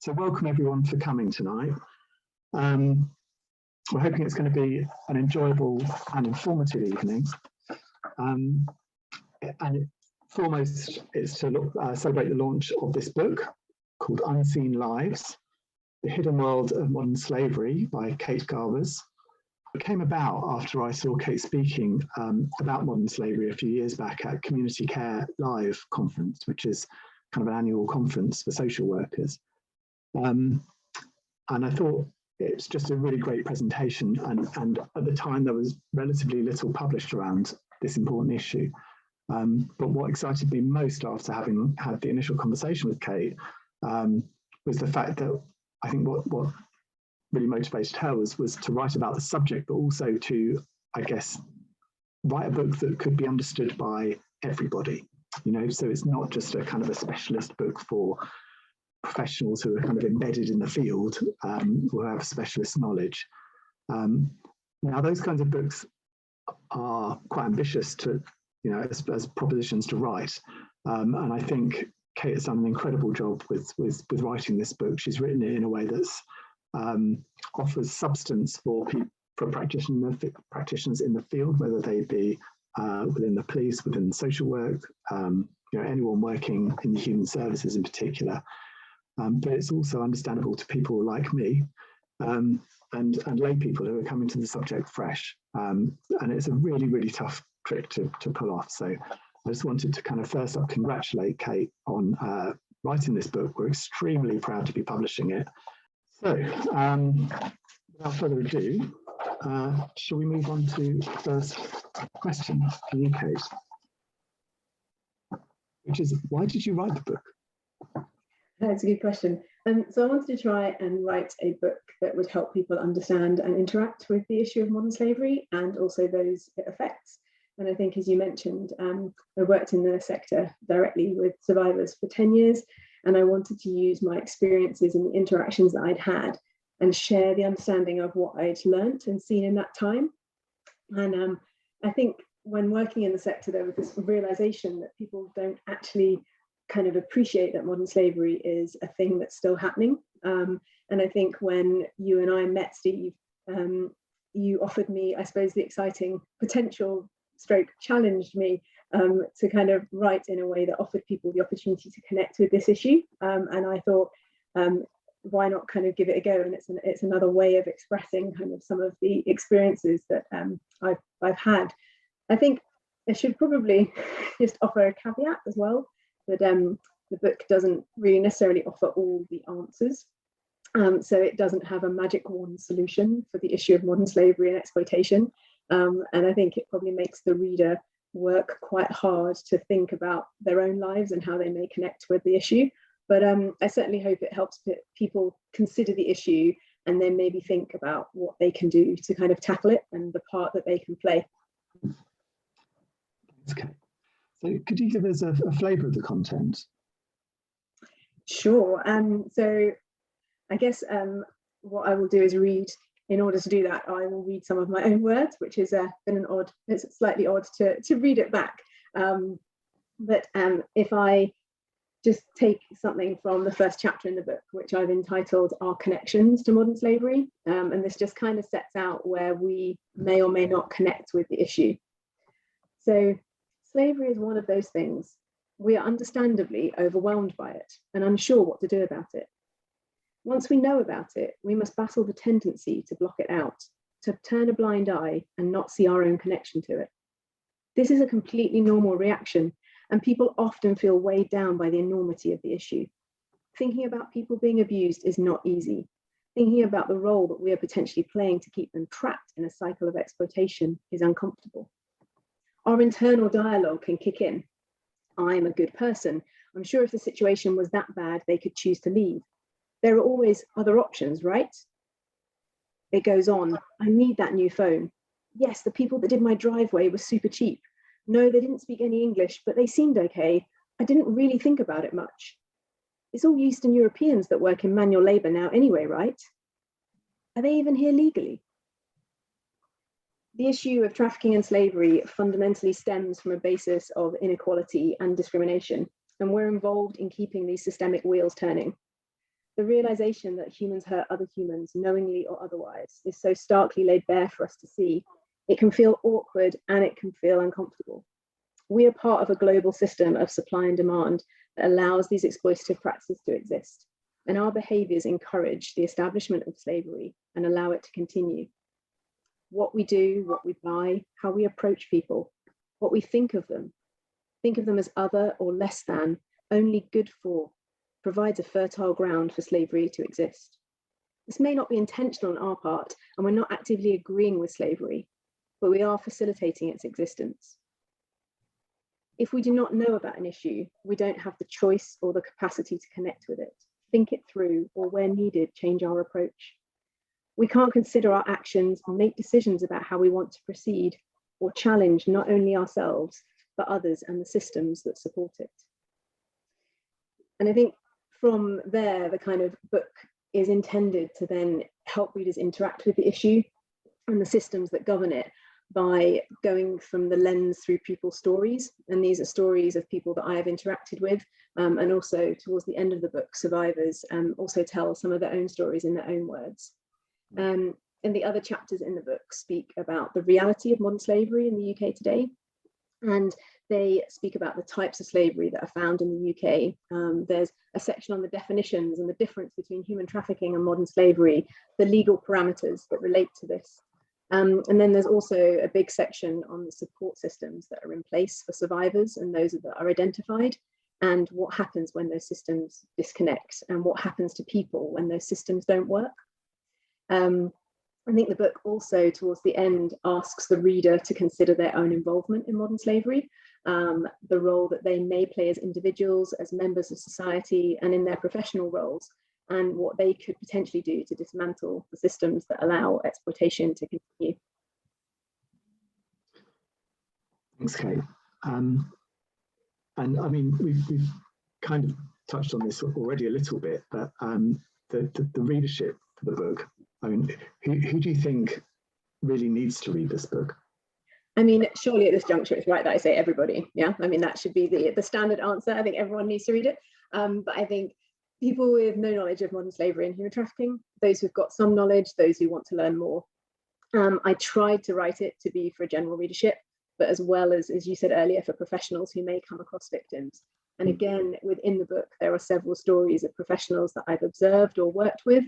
So welcome everyone for coming tonight. We're hoping it's going to be an enjoyable and informative evening. And foremost, it's to celebrate the launch of this book called Unseen Lives, The Hidden World of Modern Slavery by Kate Garbers. It came about after I saw Kate speaking about modern slavery a few years back at Community Care Live conference, which is kind of an annual conference for social workers. And I thought it's just a really great presentation. And at the time, there was relatively little published around this important issue. But what excited me most after having had the initial conversation with Kate was the fact that I think what really motivated her was to write about the subject, but also to, I guess, write a book that could be understood by everybody. You know, so it's not just a kind of a specialist book for professionals who are kind of embedded in the field, who have specialist knowledge. Now, those kinds of books are quite ambitious to, you know, as propositions to write. And I think Kate has done an incredible job with writing this book. She's written it in a way that's offers substance for practitioners in the field, whether they be within the police, within social work, you know, anyone working in the human services in particular. But it's also understandable to people like me and lay people who are coming to the subject fresh. And it's a really, really tough trick to pull off. So I just wanted to kind of first up congratulate Kate on writing this book. We're extremely proud to be publishing it. So without further ado, shall we move on to the first question for you, Kate? Which is, why did you write the book? That's a good question. So I wanted to try and write a book that would help people understand and interact with the issue of modern slavery and also those it affects. And I think, as you mentioned, I worked in the sector directly with survivors for 10 years, and I wanted to use my experiences and the interactions that I'd had and share the understanding of what I'd learnt and seen in that time. And I think when working in the sector, there was this realization that people don't actually kind of appreciate that modern slavery is a thing that's still happening. And I think when you and I met, Steve, you offered me, I suppose, the exciting potential stroke challenged me to kind of write in a way that offered people the opportunity to connect with this issue. And I thought, why not kind of give it a go? And it's another way of expressing kind of some of the experiences that I've had. I think I should probably just offer a caveat as well, that the book doesn't really necessarily offer all the answers. So it doesn't have a magic wand solution for the issue of modern slavery and exploitation. And I think it probably makes the reader work quite hard to think about their own lives and how they may connect with the issue. But I certainly hope it helps people consider the issue and then maybe think about what they can do to kind of tackle it and the part that they can play. Okay. So could you give us a flavour of the content? Sure. So I guess what I will do is read. In order to do that, I will read some of my own words, which has been it's slightly odd to read it back. But if I just take something from the first chapter in the book, which I've entitled Our Connections to Modern Slavery, and this just kind of sets out where we may or may not connect with the issue. So slavery is one of those things. We are understandably overwhelmed by it and unsure what to do about it. Once we know about it, we must battle the tendency to block it out, to turn a blind eye and not see our own connection to it. This is a completely normal reaction, and people often feel weighed down by the enormity of the issue. Thinking about people being abused is not easy. Thinking about the role that we are potentially playing to keep them trapped in a cycle of exploitation is uncomfortable. Our internal dialogue can kick in. I'm a good person. I'm sure if the situation was that bad, they could choose to leave. There are always other options, right? It goes on. I need that new phone. Yes, the people that did my driveway were super cheap. No, they didn't speak any English, but they seemed okay. I didn't really think about it much. It's all Eastern Europeans that work in manual labor now anyway, right? Are they even here legally? The issue of trafficking and slavery fundamentally stems from a basis of inequality and discrimination, and we're involved in keeping these systemic wheels turning. the realization that humans hurt other humans, knowingly or otherwise, is so starkly laid bare for us to see. It can feel awkward and it can feel uncomfortable. We are part of a global system of supply and demand that allows these exploitative practices to exist. And our behaviors encourage the establishment of slavery and allow it to continue. What we do, what we buy, how we approach people, what we think of them as other or less than, only good for, provides a fertile ground for slavery to exist. This may not be intentional on our part, and we're not actively agreeing with slavery, but we are facilitating its existence. If we do not know about an issue, we don't have the choice or the capacity to connect with it, think it through, or where needed, change our approach. We can't consider our actions or make decisions about how we want to proceed or challenge not only ourselves, but others and the systems that support it. And I think from there, the kind of book is intended to then help readers interact with the issue and the systems that govern it by going from the lens through people's stories. And these are stories of people that I have interacted with. And also towards the end of the book, survivors also tell some of their own stories in their own words. And the other chapters in the book speak about the reality of modern slavery in the UK today. And they speak about the types of slavery that are found in the UK. There's a section on the definitions and the difference between human trafficking and modern slavery, the legal parameters that relate to this. And then there's also a big section on the support systems that are in place for survivors and those that are identified, and what happens when those systems disconnect and what happens to people when those systems don't work. I think the book also towards the end asks the reader to consider their own involvement in modern slavery, the role that they may play as individuals, as members of society, and in their professional roles, and what they could potentially do to dismantle the systems that allow exploitation to continue. Thanks, Kate. And I mean, we've kind of touched on this already a little bit, but the readership for the book, I mean, who do you think really needs to read this book? I mean, surely at this juncture, it's right that I say everybody. Yeah, I mean, that should be the standard answer. I think everyone needs to read it. But I think people with no knowledge of modern slavery and human trafficking, those who've got some knowledge, those who want to learn more. I tried to write it to be for general readership, but as well as you said earlier, for professionals who may come across victims. And again, within the book, there are several stories of professionals that I've observed or worked with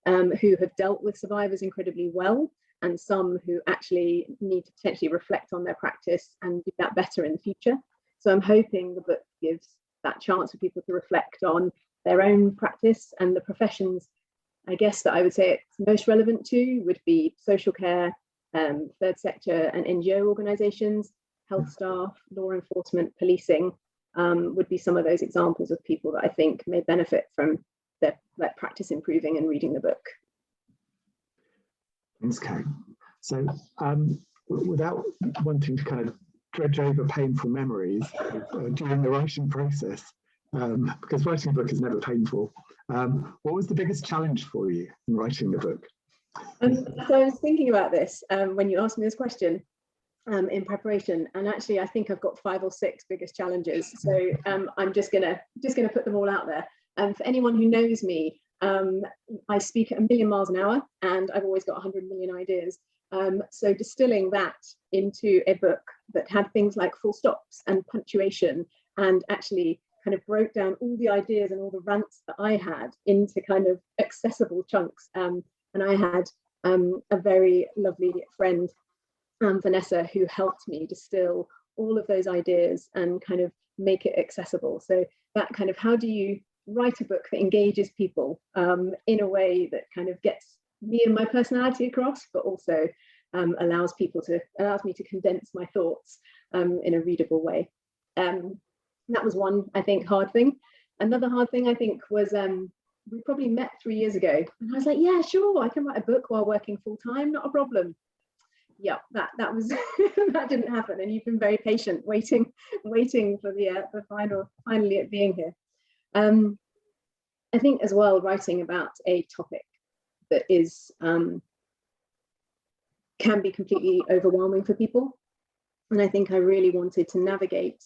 who have dealt with survivors incredibly well, and some who actually need to potentially reflect on their practice and do that better in the future. So I'm hoping the book gives that chance for people to reflect on their own practice, and the professions, I guess, that I would say it's most relevant to would be social care, third sector and NGO organisations, health staff, law enforcement, policing, would be some of those examples of people that I think may benefit from their practice improving and reading the book. Thanks, Kate. So without wanting to kind of dredge over painful memories during the writing process, because writing a book is never painful, what was the biggest challenge for you in writing the book? So I was thinking about this when you asked me this question in preparation, and actually I think I've got 5 or 6 biggest challenges. So I'm just gonna put them all out there. For anyone who knows me, I speak at 1,000,000 miles an hour, and I've always got 100 million ideas. So distilling that into a book that had things like full stops and punctuation, and actually kind of broke down all the ideas and all the rants that I had into kind of accessible chunks. And I had a very lovely friend, Vanessa, who helped me distill all of those ideas and kind of make it accessible. So that kind of, how do you write a book that engages people in a way that kind of gets me and my personality across, but also allows me to condense my thoughts in a readable way. That was one, I think, hard thing. Another hard thing, I think, was we probably met 3 years ago, and I was like, yeah, sure, I can write a book while working full time, not a problem. Yeah, that was that didn't happen, and you've been very patient, waiting for the finally it being here. I think as well, writing about a topic that is can be completely overwhelming for people, and I think I really wanted to navigate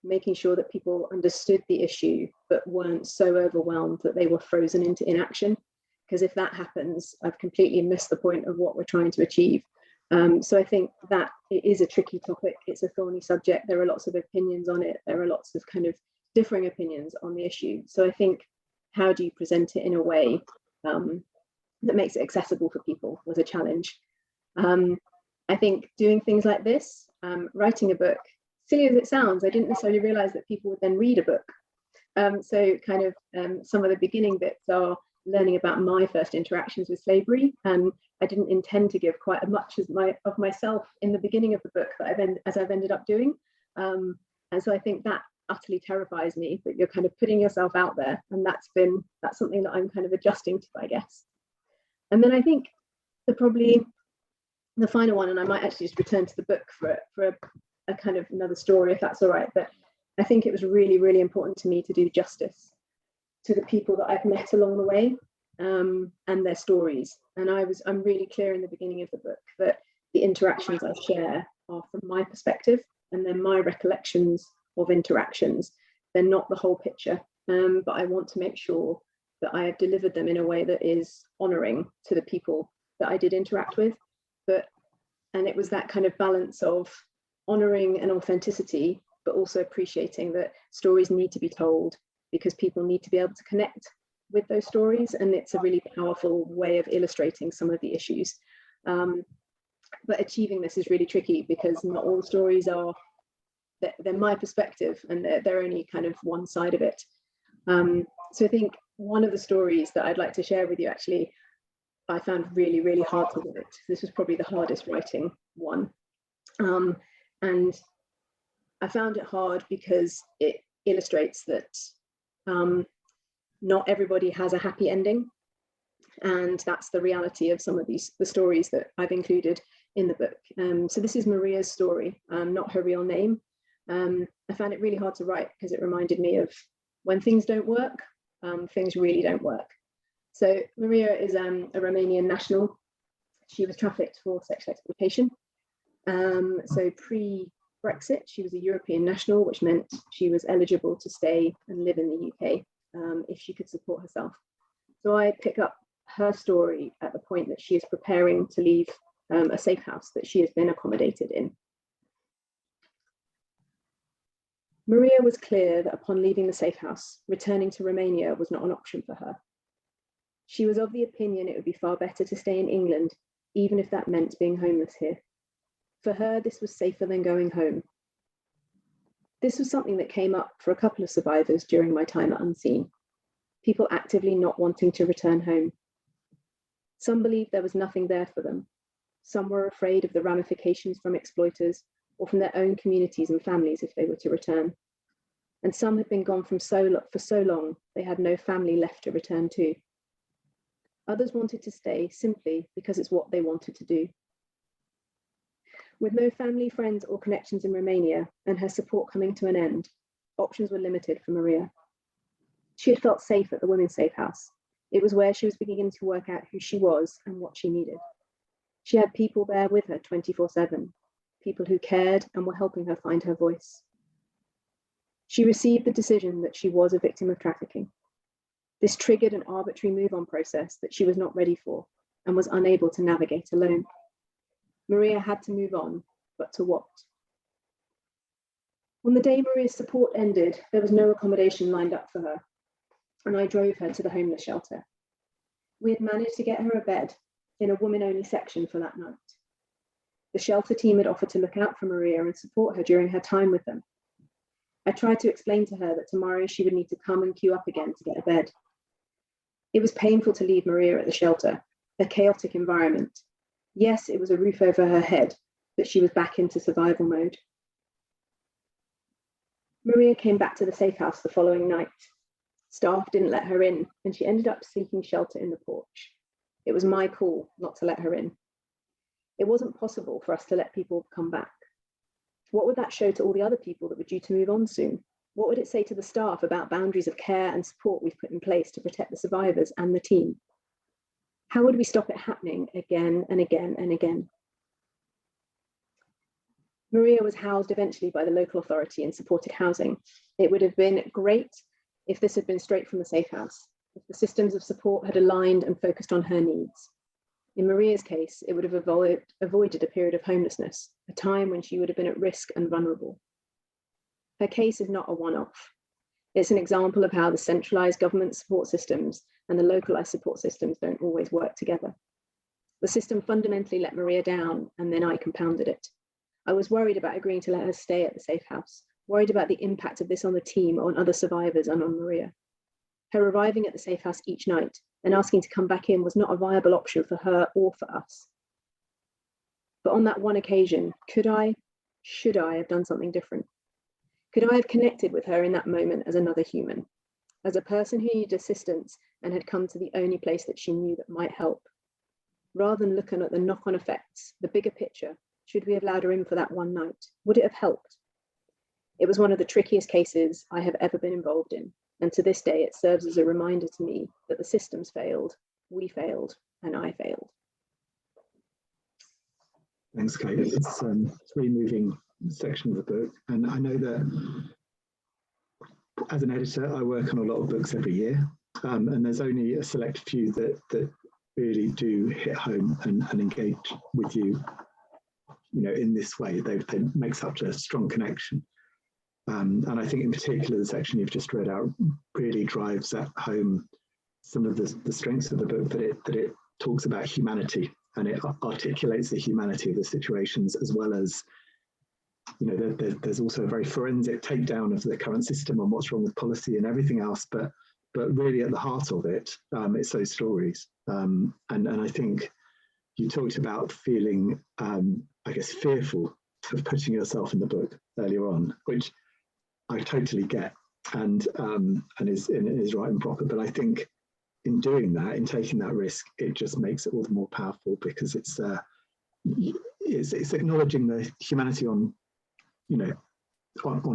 making sure that people understood the issue, but weren't so overwhelmed that they were frozen into inaction. Because if that happens, I've completely missed the point of what we're trying to achieve. So I think that it is a tricky topic. It's a thorny subject. There are lots of opinions on it. There are lots of kind of differing opinions on the issue. So I think, how do you present it in a way that makes it accessible for people was a challenge. I think doing things like this, writing a book, silly as it sounds, I didn't necessarily realize that people would then read a book. So kind of some of the beginning bits are learning about my first interactions with slavery. I didn't intend to give quite as much as of myself in the beginning of the book that I've ended up doing. And so I think that utterly terrifies me, that you're kind of putting yourself out there, and that's something that I'm kind of adjusting to, I guess. And then I think probably the final one, and I might actually just return to the book for a kind of another story, if that's all right, but I think it was really, really important to me to do justice to the people that I've met along the way, and their stories. And I'm really clear in the beginning of the book that the interactions I share are from my perspective, and they're my recollections of interactions. They're not the whole picture, but I want to make sure that I have delivered them in a way that is honouring to the people that I did interact with. And it was that kind of balance of honouring and authenticity, but also appreciating that stories need to be told because people need to be able to connect with those stories, and it's a really powerful way of illustrating some of the issues. But achieving this is really tricky because not all the stories are, they're my perspective, and they're only kind of one side of it. So I think one of the stories that I'd like to share with you, actually, I found really, really hard to write. This was probably the hardest writing one. And I found it hard because it illustrates that not everybody has a happy ending. And that's the reality of some of the stories that I've included in the book. So this is Maria's story, not her real name. I found it really hard to write because it reminded me of when things don't work, things really don't work. So Maria is a Romanian national. She was trafficked for sexual exploitation. So pre-Brexit, she was a European national, which meant she was eligible to stay and live in the UK if she could support herself. So I pick up her story at the point that she is preparing to leave a safe house that she has been accommodated in. Maria was clear that upon leaving the safe house, returning to Romania was not an option for her. She was of the opinion it would be far better to stay in England, even if that meant being homeless here. For her, this was safer than going home. This was something that came up for a couple of survivors during my time at Unseen. People actively not wanting to return home. Some believed there was nothing there for them. Some were afraid of the ramifications from exploiters or from their own communities and families if they were to return. And some had been gone for so long, they had no family left to return to. Others wanted to stay simply because it's what they wanted to do. With no family, friends, or connections in Romania and her support coming to an end, options were limited for Maria. She had felt safe at the women's safe house. It was where she was beginning to work out who she was and what she needed. She had people there with her 24/7, people who cared and were helping her find her voice. She received the decision that she was a victim of trafficking. This triggered an arbitrary move-on process that she was not ready for and was unable to navigate alone. Maria had to move on, but to what? On the day Maria's support ended, there was no accommodation lined up for her, and I drove her to the homeless shelter. We had managed to get her a bed in a women-only section for that night. The shelter team had offered to look out for Maria and support her during her time with them. I tried to explain to her that tomorrow she would need to come and queue up again to get a bed. It was painful to leave Maria at the shelter, a chaotic environment. Yes, it was a roof over her head, but she was back into survival mode. Maria came back to the safe house the following night. Staff didn't let her in, and she ended up seeking shelter in the porch. It was my call not to let her in. It wasn't possible for us to let people come back. What would that show to all the other people that were due to move on soon? What would it say to the staff about boundaries of care and support we've put in place to protect the survivors and the team? How would we stop it happening again and again and again? Maria was housed eventually by the local authority in supported housing. It would have been great if this had been straight from the safe house, if the systems of support had aligned and focused on her needs. In Maria's case, it would have avoided a period of homelessness, a time when she would have been at risk and vulnerable. Her case is not a one-off. It's an example of how the centralised government support systems and the localised support systems don't always work together. The system fundamentally let Maria down, and then I compounded it. I was worried about agreeing to let her stay at the safe house, worried about the impact of this on the team, on other survivors, and on Maria. Her arriving at the safe house each night and asking to come back in was not a viable option for her or for us. But on that one occasion, should I have done something different? Could I have connected with her in that moment as another human, as a person who needed assistance and had come to the only place that she knew that might help? Rather than looking at the knock-on effects, the bigger picture, should we have allowed her in for that one night? Would it have helped? It was one of the trickiest cases I have ever been involved in. And to this day, it serves as a reminder to me that the systems failed, we failed, and I failed. Thanks, Kate. It's a really moving section of the book. And I know that as an editor, I work on a lot of books every year. And there's only a select few that really do hit home and engage with you, in this way. They make such a strong connection. And I think in particular, the section you've just read out really drives at home some of the strengths of the book, that it talks about humanity, and it articulates the humanity of the situations, as well as, there's also a very forensic takedown of the current system and what's wrong with policy and everything else. But really at the heart of it, it's those stories. And I think you talked about feeling, fearful of putting yourself in the book earlier on, which I totally get, and is right and proper. But I think in doing that, in taking that risk, it just makes it all the more powerful, because it's acknowledging the humanity on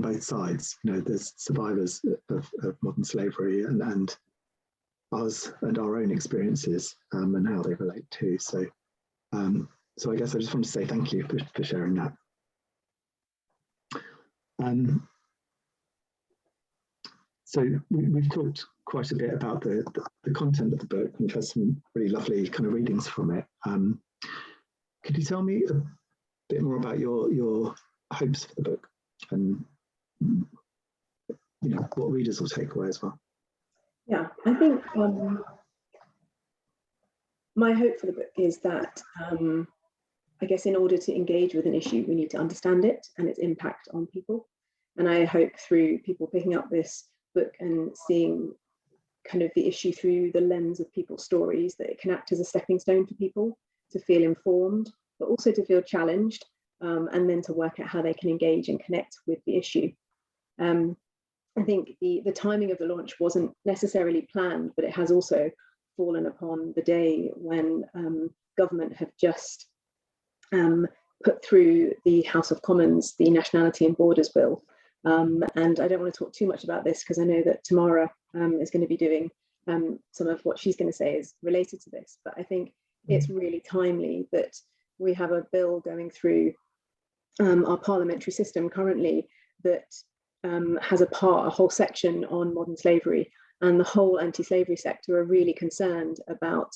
both sides. There's survivors of modern slavery and us and our own experiences, and how they relate too. So I guess I just want to say thank you for sharing that. So we've talked quite a bit about the content of the book. We've had some really lovely kind of readings from it. Could you tell me a bit more about your hopes for the book, and what readers will take away as well? Yeah, I think my hope for the book is that in order to engage with an issue, we need to understand it and its impact on people. And I hope through people picking up this book and seeing kind of the issue through the lens of people's stories, that it can act as a stepping stone for people to feel informed, but also to feel challenged, and then to work out how they can engage and connect with the issue. I think the timing of the launch wasn't necessarily planned, but it has also fallen upon the day when government have just put through the House of Commons the Nationality and Borders Bill. And I don't want to talk too much about this, because I know that Tamara is going to be doing some of what she's going to say is related to this. But I think it's really timely that we have a bill going through our parliamentary system currently that has a whole section on modern slavery, and the whole anti-slavery sector are really concerned about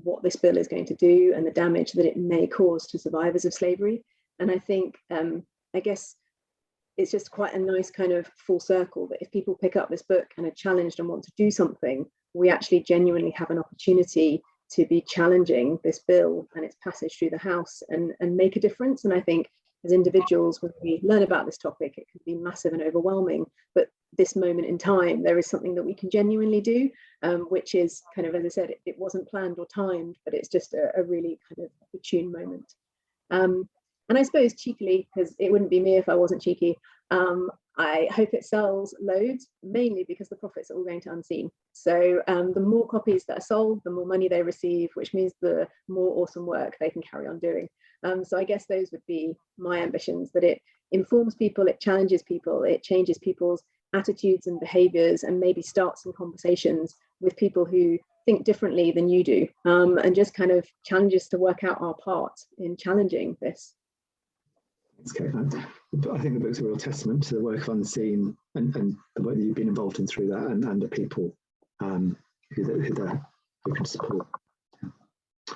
what this bill is going to do and the damage that it may cause to survivors of slavery. And I think, it's just quite a nice kind of full circle that if people pick up this book and are challenged and want to do something, we actually genuinely have an opportunity to be challenging this bill and its passage through the House and make a difference. And I think as individuals, when we learn about this topic, it can be massive and overwhelming. But this moment in time, there is something that we can genuinely do, which is kind of, as I said, it wasn't planned or timed, but it's just a really kind of opportune moment. And I suppose cheekily, because it wouldn't be me if I wasn't cheeky, I hope it sells loads, mainly because the profits are all going to Unseen. So the more copies that are sold, the more money they receive, which means the more awesome work they can carry on doing. So I guess those would be my ambitions, that it informs people, it challenges people, it changes people's attitudes and behaviours, and maybe starts some conversations with people who think differently than you do, and just kind of challenges to work out our part in challenging this. Thanks, Kate. I think the book's a real testament to the work of Unseen and the work that you've been involved in through that, and the people who can support